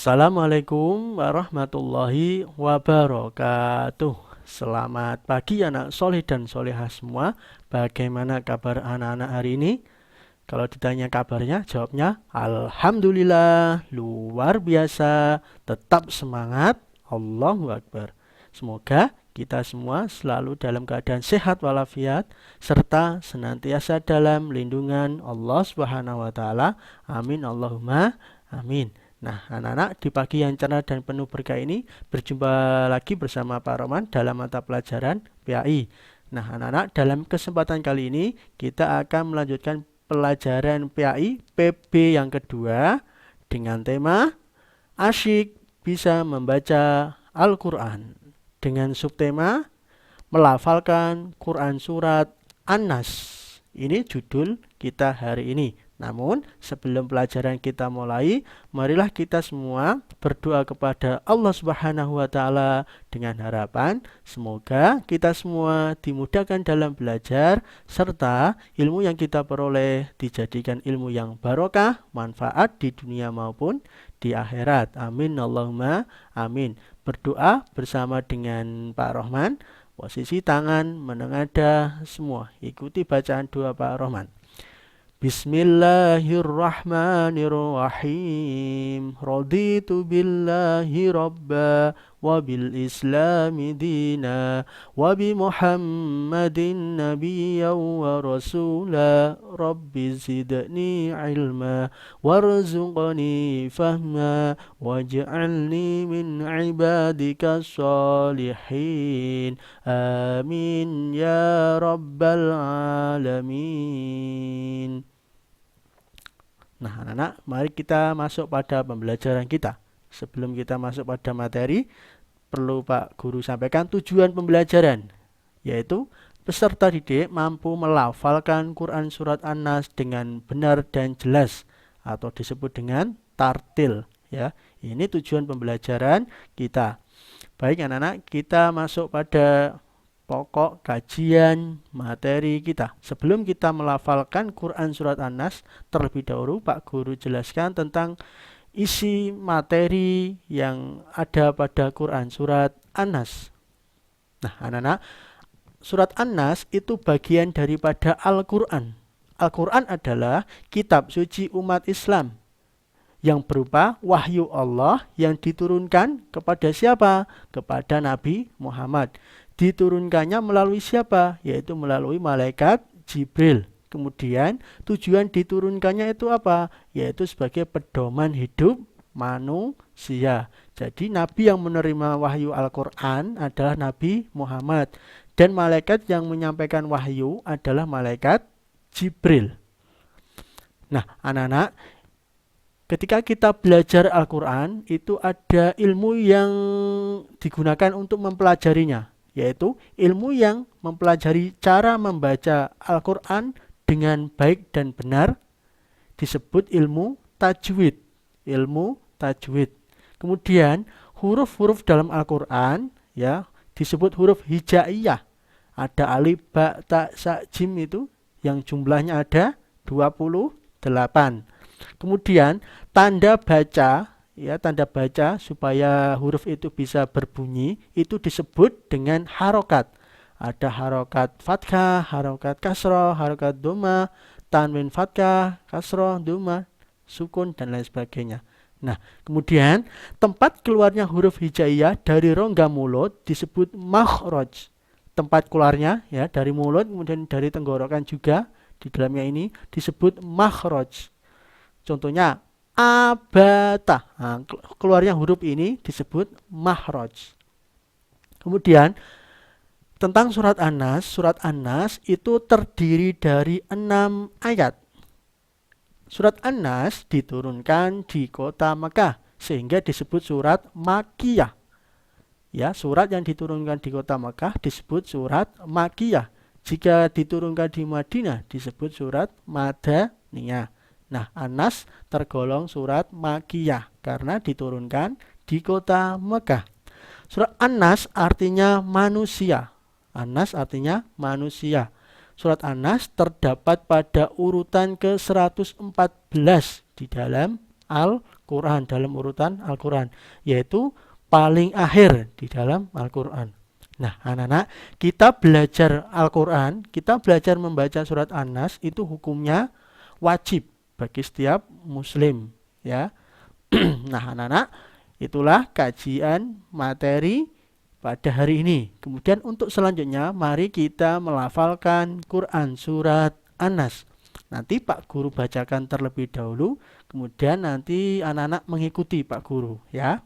Assalamualaikum warahmatullahi wabarakatuh. Selamat pagi anak soleh dan solehah semua. Bagaimana kabar anak-anak hari ini? Kalau ditanya kabarnya, jawabnya Alhamdulillah, luar biasa, tetap semangat, Allahu Akbar. Semoga kita semua selalu dalam keadaan sehat walafiat, serta senantiasa dalam lindungan Allah Subhanahu wa Ta'ala. Amin, Allahumma amin. Nah, anak-anak, di pagi yang cerah dan penuh berkah ini berjumpa lagi bersama Pak Roman dalam mata pelajaran PAI. Nah, anak-anak, dalam kesempatan kali ini kita akan melanjutkan pelajaran PAI PB yang kedua dengan tema asyik bisa membaca Al-Quran dengan subtema melafalkan Quran surat An-Nas. Ini judul kita hari ini. Namun, sebelum pelajaran kita mulai, marilah kita semua berdoa kepada Allah Subhanahu wa Ta'ala dengan harapan semoga kita semua dimudahkan dalam belajar serta ilmu yang kita peroleh dijadikan ilmu yang barokah, manfaat di dunia maupun di akhirat. Amin Allahumma amin. Berdoa bersama dengan Pak Rohman. Posisi tangan menengadah semua. Ikuti bacaan doa Pak Rohman. Bismillahirrahmanirrahim. Raditu billahi rabba wa bil islami dina wa bi muhammadin nabiyya wa rasula rabbi zidni ilma warzuqni fahma waj'alni min ibadika salihin amin ya rabbal alamin. Nah, anak-anak, mari kita masuk pada pembelajaran kita. Sebelum kita masuk pada materi, perlu Pak Guru sampaikan tujuan pembelajaran, yaitu peserta didik mampu melafalkan Quran Surat An-Nas dengan benar dan jelas, atau disebut dengan tartil. Ya, ini tujuan pembelajaran kita. Baik anak-anak, kita masuk pada pokok kajian materi kita. Sebelum kita melafalkan Quran Surat An-Nas, terlebih dahulu Pak Guru jelaskan tentang isi materi yang ada pada Quran Surat An-Nas. Nah, anak-anak, Surat An-Nas itu bagian daripada Al-Quran. Al-Quran adalah kitab suci umat Islam yang berupa wahyu Allah yang diturunkan kepada siapa? Kepada Nabi Muhammad. Diturunkannya melalui siapa? Yaitu melalui malaikat Jibril. Kemudian tujuan diturunkannya itu apa? Yaitu sebagai pedoman hidup manusia. Jadi Nabi yang menerima wahyu Al-Quran adalah Nabi Muhammad. Dan malaikat yang menyampaikan wahyu adalah malaikat Jibril. Nah, anak-anak, ketika kita belajar Al-Quran, itu ada ilmu yang digunakan untuk mempelajarinya, yaitu ilmu yang mempelajari cara membaca Al-Quran dengan baik dan benar, disebut ilmu tajwid. Ilmu tajwid. Kemudian huruf-huruf dalam Al-Quran ya disebut huruf hijaiyah. Ada alif, ba, ta, sa, jim itu yang jumlahnya ada 28. Kemudian tanda baca, ya tanda baca supaya huruf itu bisa berbunyi itu disebut dengan harokat. Ada harokat fathah, harokat kasroh, harokat doma, tanwin fathah, kasroh, doma, sukun dan lain sebagainya. Nah, kemudian tempat keluarnya huruf hijaiyah dari rongga mulut disebut makhraj. Tempat keluarnya ya dari mulut kemudian dari tenggorokan juga di dalamnya ini disebut makhraj. Contohnya abata. Nah, keluarnya huruf ini disebut makhraj. Kemudian tentang surat An-Nas, surat An-Nas itu terdiri dari 6 ayat. Surat An-Nas diturunkan di kota Mekah sehingga disebut surat Makkiyah. Ya, surat yang diturunkan di kota Mekah disebut surat Makkiyah. Jika diturunkan di Madinah disebut surat Madaniyah. Nah, An-Nas tergolong surat Makkiyah karena diturunkan di kota Mekah. Surat An-Nas artinya manusia. An-Nas artinya manusia. Surat An-Nas terdapat pada urutan ke-114 di dalam Al-Quran. Quran dalam urutan Al-Quran, yaitu paling akhir di dalam Al-Quran. Nah, anak-anak, kita belajar Al-Quran, kita belajar membaca surat An-Nas, itu hukumnya wajib bagi setiap muslim, ya. Nah, anak-anak, itulah kajian materi pada hari ini. Kemudian untuk selanjutnya, mari kita melafalkan Quran surat An-Nas. Nanti Pak Guru bacakan terlebih dahulu, kemudian nanti anak-anak mengikuti Pak Guru, ya.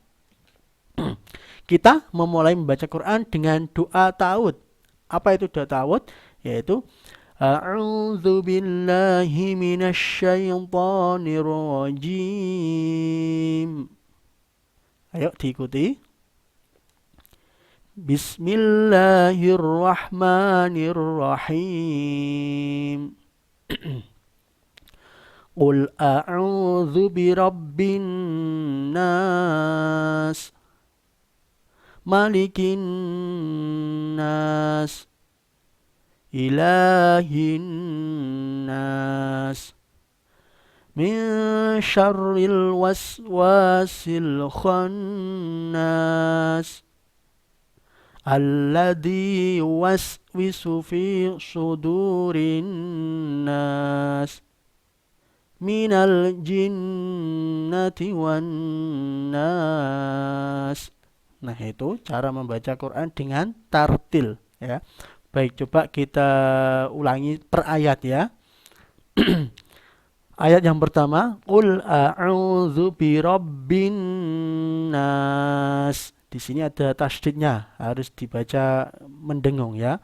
Kita memulai membaca Quran dengan doa ta'awudz. Apa itu doa ta'awudz? Yaitu A'udzu billahi minasy syaithanir rajim. Ayo diikuti. Bismillahirrahmanirrahim. Qul a'udzu birabbin nas, malikin nas, ilahin nas, min syarril waswasil khannas, alladzi yuwaswisu fi sudurin nas, minal jinnati wan nas. Nah, itu cara membaca Quran dengan tartil, ya. Baik, coba kita ulangi per ayat, ya. Ayat yang pertama, Qul a'udzu birabbin nas. Di sini ada tasydidnya, harus dibaca mendengung, ya.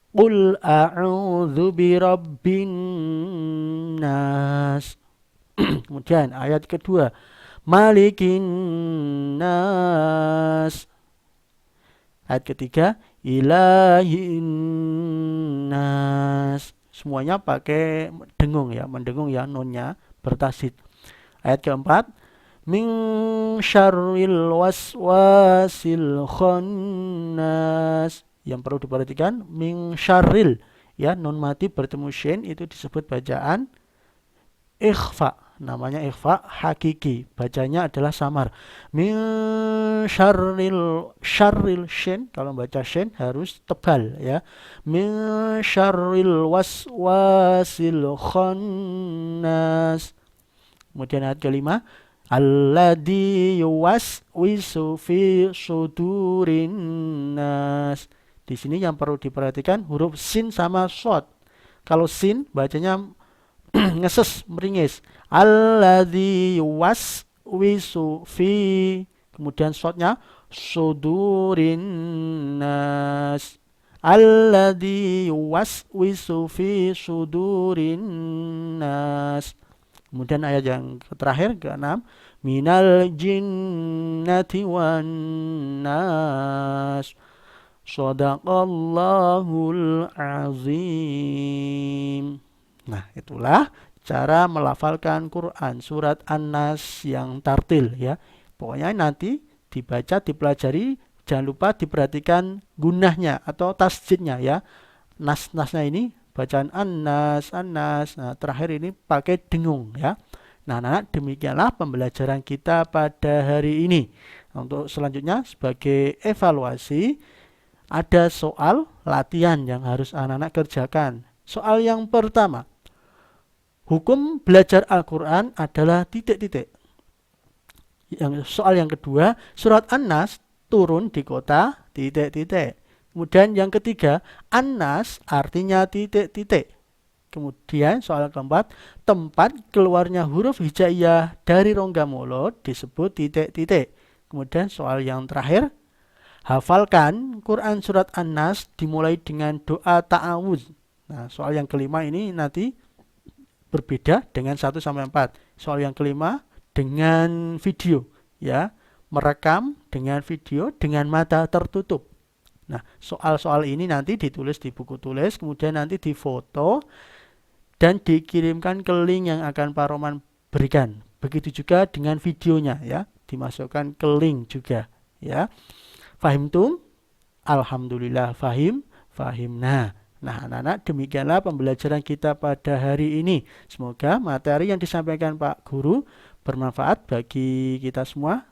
Qul a'udzu birabbin nas. Kemudian ayat kedua, Malikin nas. Ayat ketiga, Ilahin nas. Semuanya pakai dengung, ya, mendengung, ya, nunnya bertasydid. Ayat keempat, min syarril waswasil khannas. Yang perlu diperhatikan, min syarril, ya, nun mati bertemu shin itu disebut bacaan ikhfa, namanya ikhfa hakiki, bacanya adalah samar. Min syarril shin, kalau baca shin harus tebal, ya. Min syarril waswasil khannas. Kemudian ayat kelima, alladzi yuwaswisu fi sudurin nas. Di sini yang perlu diperhatikan huruf sin sama shod. Kalau sin bacanya ngeses, meringis. Alladzi yuwaswisu fi, kemudian shotnya sudurin nas. Alladzi yuwaswisu fi sudurin nas. Kemudian ayat yang terakhir ke-6, minal jinnati wan nas. Shadaqallahul azim. Nah, itulah cara melafalkan Quran surat An-Nas yang tartil, ya. Pokoknya nanti dibaca, dipelajari, jangan lupa diperhatikan gunahnya atau tasjidnya, ya. Nas-nasnya ini bacaan An-Nas, An-Nas. Nah, terakhir ini pakai dengung, ya. Nah, anak, demikianlah pembelajaran kita pada hari ini. Untuk selanjutnya sebagai evaluasi, ada soal latihan yang harus anak-anak kerjakan. Soal yang pertama, hukum belajar Al-Quran adalah titik-titik. Soal yang kedua, surat An-Nas turun di kota titik-titik. Kemudian yang ketiga, An-Nas artinya titik-titik. Kemudian soal keempat, tempat keluarnya huruf hijaiyah dari rongga mulut disebut titik-titik. Kemudian soal yang terakhir, hafalkan Quran surat An-Nas dimulai dengan doa ta'awudz. Nah, soal yang kelima ini nanti berbeda dengan 1 sampai 4. Soal yang kelima dengan video, ya. Merekam dengan video dengan mata tertutup. Nah, soal-soal ini nanti ditulis di buku tulis, kemudian nanti difoto dan dikirimkan ke link yang akan Pak Roman berikan. Begitu juga dengan videonya, ya, dimasukkan ke link juga, ya. Fahimtum? Alhamdulillah fahim, fahimna. Nah, anak-anak, demikianlah pembelajaran kita pada hari ini. Semoga materi yang disampaikan Pak Guru bermanfaat bagi kita semua,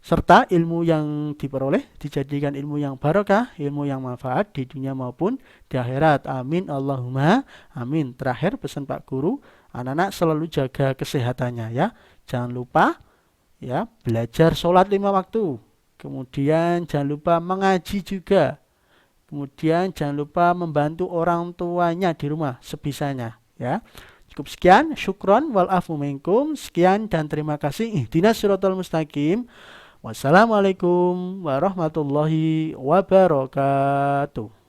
serta ilmu yang diperoleh dijadikan ilmu yang barokah, ilmu yang manfaat di dunia maupun di akhirat. Amin Allahumma amin. Terakhir pesan Pak Guru, anak-anak selalu jaga kesehatannya ya. Jangan lupa ya belajar sholat 5 waktu. Kemudian jangan lupa mengaji juga. Kemudian jangan lupa membantu orang tuanya di rumah sebisanya ya. Cukup sekian, syukron wal afu minkum. Sekian dan terima kasih. Ihdinas siratal mustaqim. Wassalamualaikum warahmatullahi wabarakatuh.